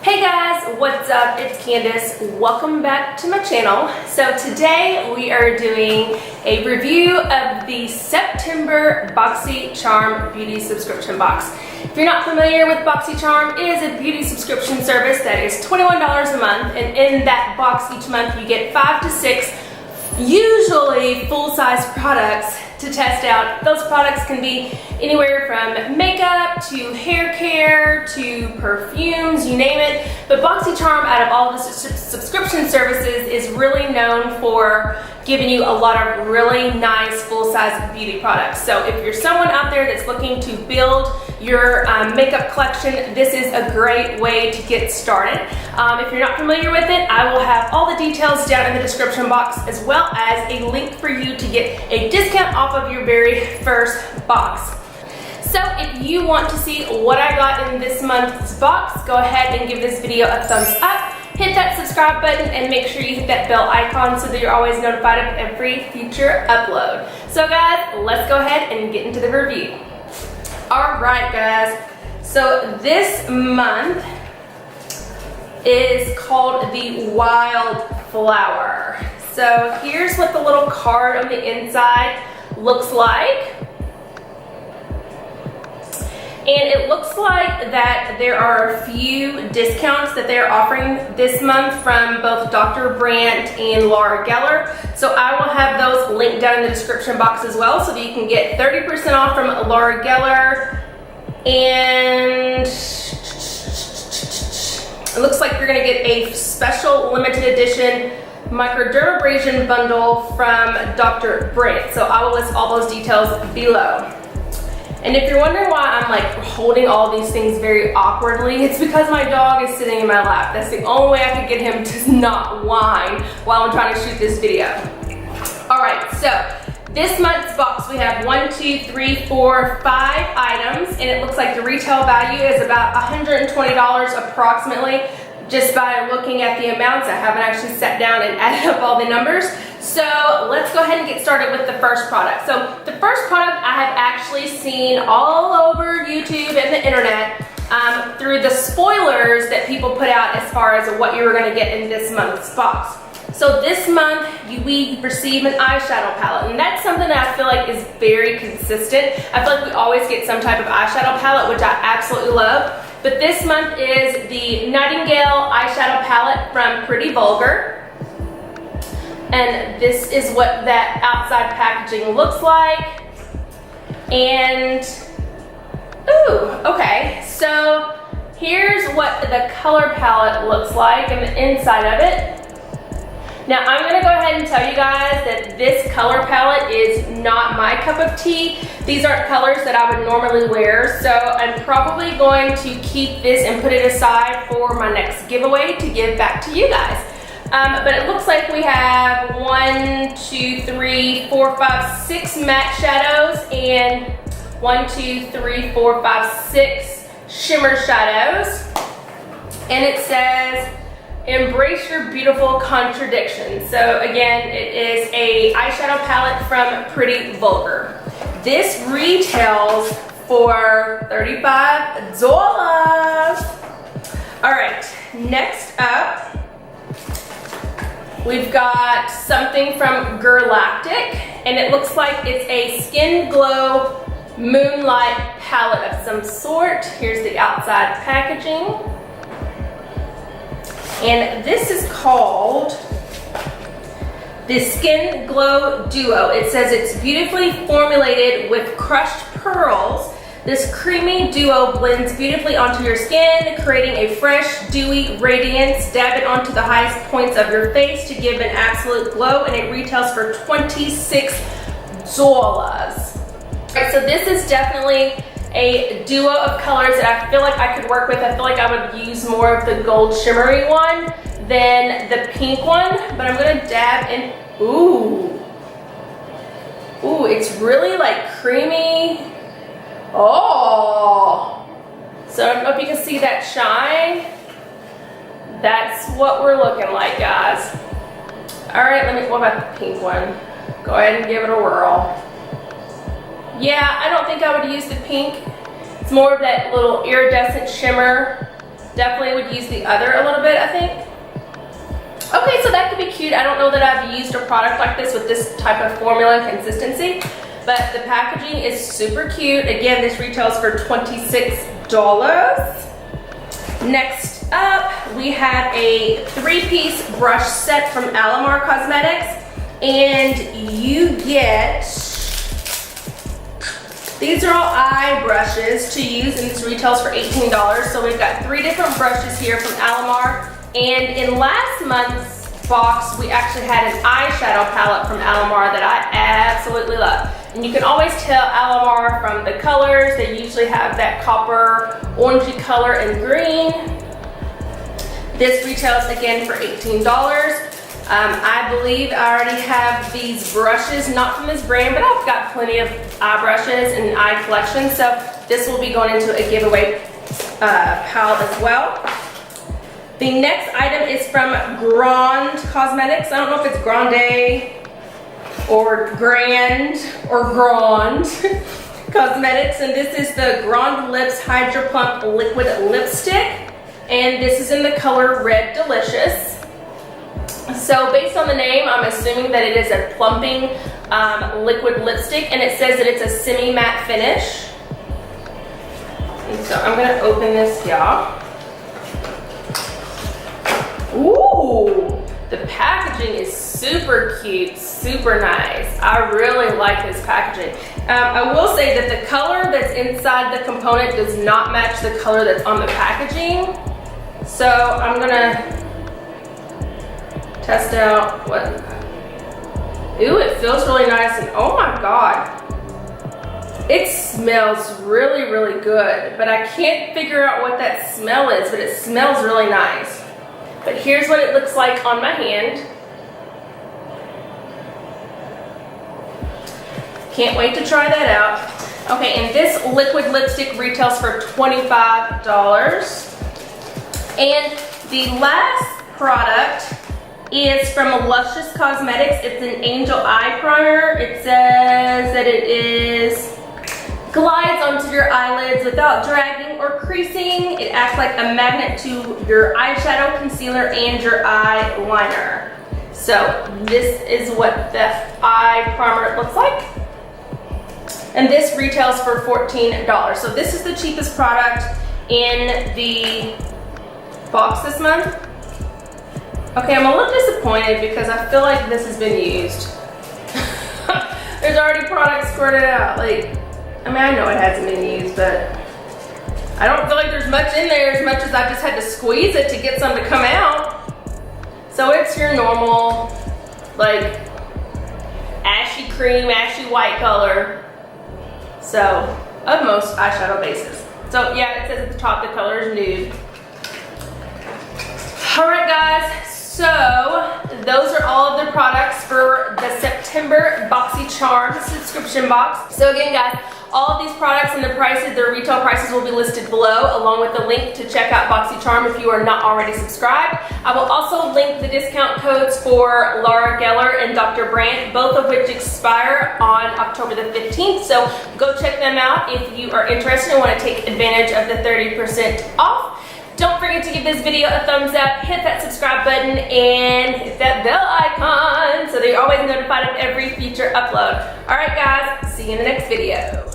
Hey guys, what's up? It's Candace. Welcome back to my channel. So today we are doing a review of the September Boxycharm beauty subscription box. If you're not familiar with Boxycharm, it is a beauty subscription service that is $21 a month, and in that box each month you get 5 to 6 usually full-size products to test out. Those products can be anywhere from makeup to hair care to perfumes, you name it. But Boxycharm, out of all the subscription services, is really known for giving you a lot of really nice full-size beauty products. So if you're someone out there that's looking to build your makeup collection, this is a great way to get started. If you're not familiar with it, I will have all the details down in the description box, as well as a link for you to get a discount off of your very first box. So if you want to see what I got in this month's box, go ahead and give this video a thumbs up, hit that subscribe button, and make sure you hit that bell icon so that you're always notified of every future upload. So guys, let's go ahead and get into the review. Alright guys, so this month is called the Wildflower. So here's what the little card on the inside looks like. And it looks like that there are a few discounts that they're offering this month from both Dr. Brandt and Laura Geller. So I will have those linked down in the description box as well, so that you can get 30% off from Laura Geller. And it looks like you're gonna get a special limited edition microdermabrasion bundle from Dr. Brandt. So I will list all those details below. And if you're wondering why I'm like holding all these things very awkwardly, it's because my dog is sitting in my lap. That's the only way I could get him to not whine while I'm trying to shoot this video. All right, so this month's box, we have 1, 2, 3, 4, 5 items, and it looks like the retail value is about $120 approximately, just by looking at the amounts. I haven't actually sat down and added up all the numbers. So let's go ahead and get started with the first product. So the first product I have actually seen all over YouTube and the internet through the spoilers that people put out as far as what you were going to get in this month's box. So this month we receive an eyeshadow palette, and that's something that I feel like is very consistent. I feel like we always get some type of eyeshadow palette, which I absolutely love. But this month is the Nightingale eyeshadow palette from Pretty Vulgar. And this is what that outside packaging looks like. And, ooh, okay. So here's what the color palette looks like on the inside of it. Now I'm gonna go ahead and tell you guys that this color palette is not my cup of tea. These aren't colors that I would normally wear, so I'm probably going to keep this and put it aside for my next giveaway to give back to you guys. But it looks like we have 1, 2, 3, 4, 5, 6 matte shadows, and 1, 2, 3, 4, 5, 6 shimmer shadows. And it says, embrace your beautiful contradictions. So again, it is a eyeshadow palette from Pretty Vulgar. This retails for $35. All right, next up, we've got something from Galactic, and it looks like it's a Skin Glow Moonlight palette of some sort. Here's the outside packaging. And this is called the Skin Glow Duo. It says it's beautifully formulated with crushed pearls. This creamy duo blends beautifully onto your skin, creating a fresh, dewy radiance. Dab it onto the highest points of your face to give an absolute glow, and it retails for $26. Alright, so this is definitely a duo of colors that I feel like I could work with. I feel like I would use more of the gold shimmery one than the pink one, but I'm gonna dab in. Ooh, it's really like creamy. Oh, so I don't know if you can see that shine. That's what we're looking like, guys. All right, what about the pink one? Go ahead and give it a whirl. Yeah, I don't think I would use the pink. It's more of that little iridescent shimmer Definitely would use the other a little bit, I think. Okay, so that could be cute. I don't know that I've used a product like this with this type of formula and consistency, but the packaging is super cute. Again, this retails for $26. Next up, we have a 3-piece brush set from Alamar Cosmetics, and you get, these are all eye brushes to use, and this retails for $18. So we've got 3 different brushes here from Alamar, and in last month's box, we actually had an eyeshadow palette from Alamar that I absolutely love. And you can always tell Alamar from the colors. They usually have that copper, orangey color and green. This retails again for $18. I believe I already have these brushes, not from this brand, but I've got plenty of eye brushes and eye collection. So this will be going into a giveaway palette as well. The next item is from Grand Cosmetics. I don't know if it's Grande or Grand or Grand Cosmetics, and this is the Grand Lips Hydro Plump Liquid Lipstick, and this is in the color Red Delicious. So based on the name, I'm assuming that it is a plumping liquid lipstick, and it says that it's a semi-matte finish. And so I'm gonna open this, y'all. Ooh, the packaging is super cute, super nice. I really like this packaging. I will say that the color that's inside the component does not match the color that's on the packaging. So I'm gonna test out what, ooh, it feels really nice, and oh my God. It smells really, really good, but I can't figure out what that smell is, but it smells really nice. But here's what it looks like on my hand. Can't wait to try that out. Okay, and this liquid lipstick retails for $25. And the last product is from Luscious Cosmetics. It's an angel eye primer. It says that it glides onto your eyelids without dragging or creasing. It acts like a magnet to your eyeshadow, concealer, and your eyeliner. So this is what the eye primer looks like. And this retails for $14. So this is the cheapest product in the box this month. Okay, I'm a little disappointed because I feel like this has been used. There's already product squirted out. Like, I mean, I know it hasn't been used, but I don't feel like there's much in there as much as I just had to squeeze it to get some to come out. So it's your normal, like, ashy cream, ashy white color. So, of most eyeshadow bases. So yeah, it says at the top the color is nude. Alright guys, so those are all of the products for the September Boxycharm subscription box. So again guys, all of these products and the prices, their retail prices will be listed below, along with the link to check out Boxycharm if you are not already subscribed. I will also link the discount codes for Laura Geller and Dr. Brandt, both of which expire on October the 15th. So go check them out if you are interested and want to take advantage of the 30% off. Don't forget to give this video a thumbs up, hit that subscribe button, and hit that bell icon so that you're always notified of every future upload. Alright guys, see you in the next video.